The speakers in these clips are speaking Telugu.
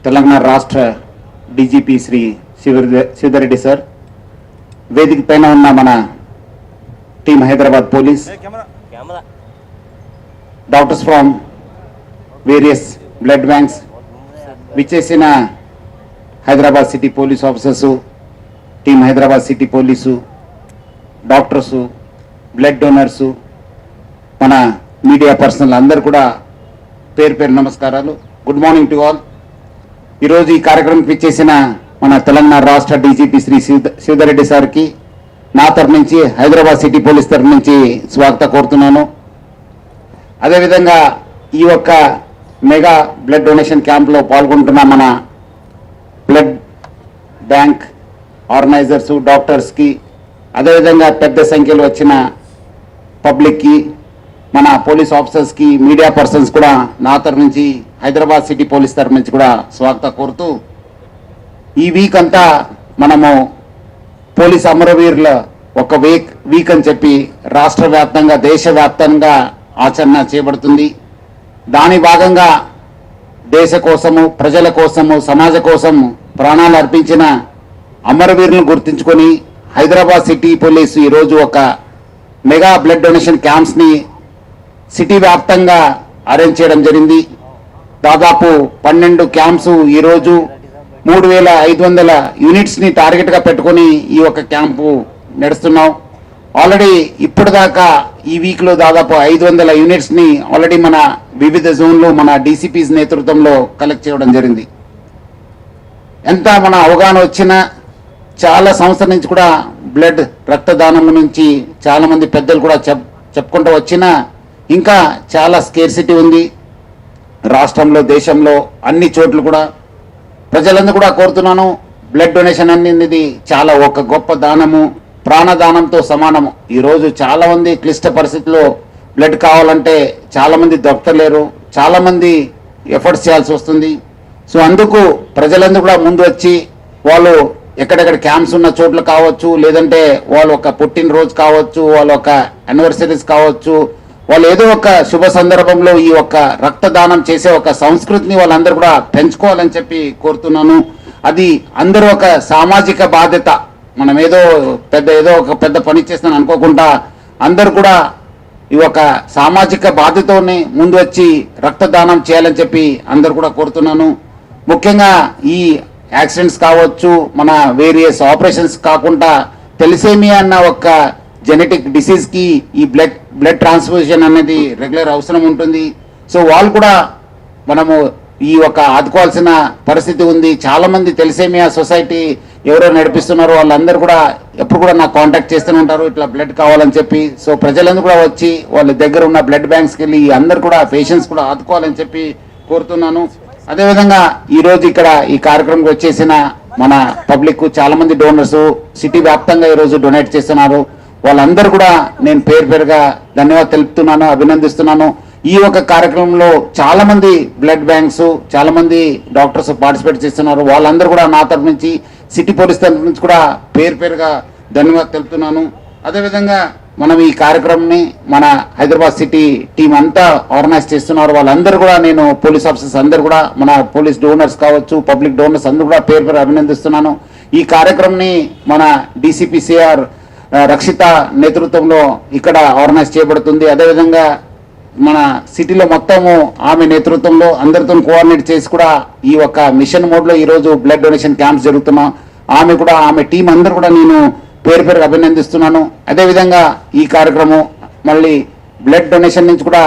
తెలంగాణ రాష్ట్ర డీజీపీ శ్రీ శివధర్ సార్, వేదిక పైన ఉన్న మన team Hyderabad police, doctors from various blood banks, విచ్చేసిన Hyderabad city police officers, team Hyderabad city police, doctors, blood donors, మన మీడియా పర్సనల్ అందరు కూడా పేరు పేరు నమస్కారాలు. Good morning to all. ఈరోజు ఈ కార్యక్రమం ఇచ్చేసిన మన తెలంగాణ రాష్ట్ర డీజీపీ శ్రీ శివధర్ సార్కి నా తరఫు నుంచి, హైదరాబాద్ సిటీ పోలీస్ తరఫు నుంచి స్వాగతం కోరుతున్నాను. అదేవిధంగా ఈ యొక్క మెగా బ్లడ్ డొనేషన్ క్యాంప్లో పాల్గొంటున్న మన బ్లడ్ బ్యాంక్ ఆర్గనైజర్స్, డాక్టర్స్కి, అదేవిధంగా పెద్ద సంఖ్యలో వచ్చిన పబ్లిక్కి, మన పోలీస్ ఆఫీసర్స్కి, మీడియా పర్సన్స్ కూడా నా తరఫు నుంచి, హైదరాబాద్ సిటీ పోలీస్ తరఫు నుంచి కూడా స్వాగతం కోరుతూ, ఈ వీక్ అంతా మనము పోలీస్ అమరవీరుల ఒక వీక్ అని చెప్పి రాష్ట్ర వ్యాప్తంగా, దేశవ్యాప్తంగా ఆచరణ చేయబడుతుంది. దాని భాగంగా దేశ కోసము, ప్రజల కోసము, సమాజ కోసం ప్రాణాలు అర్పించిన అమరవీరులను గుర్తించుకొని హైదరాబాద్ సిటీ పోలీసు ఈరోజు ఒక మెగా బ్లడ్ డొనేషన్ క్యాంప్స్ని సిటీ వ్యాప్తంగా అరేంజ్ చేయడం జరిగింది. దాదాపు 12 క్యాంప్స్ ఈరోజు 3500 యూనిట్స్ని టార్గెట్గా పెట్టుకొని ఈ యొక్క క్యాంపు నడుస్తున్నాం. ఆల్రెడీ ఇప్పటిదాకా ఈ వీక్లో దాదాపు 500 యూనిట్స్ని ఆల్రెడీ మన వివిధ జోన్లు మన డీసీపీస్ నేతృత్వంలో కలెక్ట్ చేయడం జరిగింది. ఎంత మన అవగాహన వచ్చినా, చాలా సంవత్సరాల నుంచి కూడా బ్లడ్ రక్తదానం నుంచి చాలామంది పెద్దలు కూడా చెప్పుకుంటూ వచ్చినా ఇంకా చాలా స్కేర్సిటీ ఉంది రాష్ట్రంలో, దేశంలో, అన్ని చోట్ల కూడా. ప్రజలందరూ కూడా కోరుతున్నాను, బ్లడ్ డొనేషన్ అనేది చాలా ఒక గొప్ప దానము, ప్రాణదానంతో సమానము. ఈరోజు చాలామంది క్లిష్ట పరిస్థితుల్లో బ్లడ్ కావాలంటే చాలామంది దొరకలేరు, చాలామంది ఎఫర్ట్స్ చేయాల్సి వస్తుంది. సో అందుకు ప్రజలందరూ కూడా ముందు వచ్చి, వాళ్ళు ఎక్కడెక్కడ క్యాంప్స్ ఉన్న చోట్ల కావచ్చు, లేదంటే వాళ్ళు ఒక పుట్టినరోజు కావచ్చు, వాళ్ళ ఒక యానివర్సరీస్ కావచ్చు, వాళ్ళు ఏదో ఒక శుభ సందర్భంలో ఈ యొక్క రక్తదానం చేసే ఒక సంస్కృతిని వాళ్ళందరూ కూడా పెంచుకోవాలని చెప్పి కోరుతున్నాను. అది అందరూ ఒక సామాజిక బాధ్యత. మనం ఏదో ఒక పెద్ద పని చేస్తాను అనుకోకుండా అందరూ కూడా ఈ ఒక సామాజిక బాధ్యతని ముందు వచ్చి రక్తదానం చేయాలని చెప్పి అందరు కూడా కోరుతున్నాను. ముఖ్యంగా ఈ యాక్సిడెంట్స్ కావచ్చు, మన వేరియస్ ఆపరేషన్స్ కాకుండా తెలసేమియా అన్న ఒక జెనెటిక్ డిసీజ్కి ఈ బ్లడ్ ట్రాన్స్ఫ్యూజన్ అనేది రెగ్యులర్ అవసరం ఉంటుంది. సో వాళ్ళు కూడా మనము ఈ ఒక ఆదుకోవాల్సిన పరిస్థితి ఉంది. చాలామంది తెలసేమియా సొసైటీ ఎవరో నడిపిస్తున్నారు, వాళ్ళందరూ కూడా ఎప్పుడు కూడా నాకు కాంటాక్ట్ చేస్తూనే ఉంటారు, ఇట్లా బ్లడ్ కావాలని చెప్పి. సో ప్రజలందరూ కూడా వచ్చి వాళ్ళ దగ్గర ఉన్న బ్లడ్ బ్యాంక్స్కి వెళ్ళి అందరు కూడా పేషెంట్స్ కూడా ఆదుకోవాలని చెప్పి కోరుతున్నాను. అదేవిధంగా ఈరోజు ఇక్కడ ఈ కార్యక్రమంకి వచ్చేసిన మన పబ్లిక్, చాలామంది డోనర్స్ సిటీ వ్యాప్తంగా ఈరోజు డొనేట్ చేస్తున్నారు. వాళ్ళందరూ కూడా నేను పేరు పేరుగా ధన్యవాదాలు తెలుపుతున్నాను, అభినందిస్తున్నాను. ఈ ఒక కార్యక్రమంలో చాలా మంది బ్లడ్ బ్యాంక్స్, చాలా మంది డాక్టర్స్ పార్టిసిపేట్ చేస్తున్నారు. వాళ్ళందరూ కూడా నా తరఫు నుంచి, సిటీ పోలీస్ తరఫు నుంచి కూడా పేరు పేరుగా ధన్యవాదాలు తెలుపుతున్నాను. అదేవిధంగా మనం ఈ కార్యక్రమాన్ని మన హైదరాబాద్ సిటీ టీం అంతా ఆర్గనైజ్ చేస్తున్నారు. వాళ్ళందరూ కూడా నేను పోలీస్ ఆఫీసర్స్ అందరూ కూడా, మన పోలీస్ డోనర్స్ కావచ్చు, పబ్లిక్ డోనర్స్ అందరూ కూడా పేరు పేరు అభినందిస్తున్నాను. ఈ కార్యక్రమాన్ని మన డీసీపీసీఆర్ రక్షిత నేతృత్వంలో ఇక్కడ ఆర్గనైజ్ చేయబడుతుంది. అదేవిధంగా మన సిటీలో మొత్తము ఆమె నేతృత్వంలో అందరితో కోఆర్డినేట్ చేసి కూడా ఈ ఒక మిషన్ మోడ్లో ఈరోజు బ్లడ్ డొనేషన్ క్యాంప్స్ జరుగుతున్నాం. ఆమె టీం అందరూ కూడా నేను పేరు పేరుగా అభినందిస్తున్నాను. అదేవిధంగా ఈ కార్యక్రమం మళ్ళీ బ్లడ్ డొనేషన్ నుంచి కూడా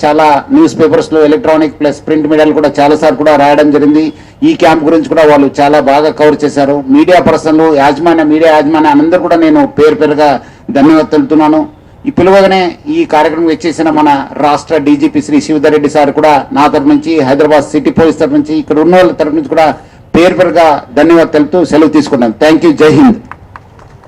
చాలా న్యూస్ పేపర్స్లో, ఎలక్ట్రానిక్ ప్లస్ ప్రింట్ మీడియాలు కూడా చాలాసార్లు కూడా రాయడం జరిగింది. ఈ క్యాంప్ గురించి కూడా వాళ్ళు చాలా బాగా కవర్ చేశారు. మీడియా పర్సన్లు, మీడియా యాజమాన్యం అందరూ కూడా నేను పేరు పేరుగా ధన్యవాదాలు తెలుపుతున్నాను. ఈ పిలువగానే ఈ కార్యక్రమం వచ్చేసిన మన రాష్ట్ర డీజీపీ శ్రీ శివధర్ సార్ కూడా నా తరఫు నుంచి, హైదరాబాద్ సిటీ పోలీస్ తరఫు నుంచి, ఇక్కడ ఉన్న వాళ్ళ తరఫు నుంచి కూడా పేరు పేరుగా ధన్యవాదాలు తెలుపుతూ సెలవు తీసుకున్నాను. Thank you. జై హింద్.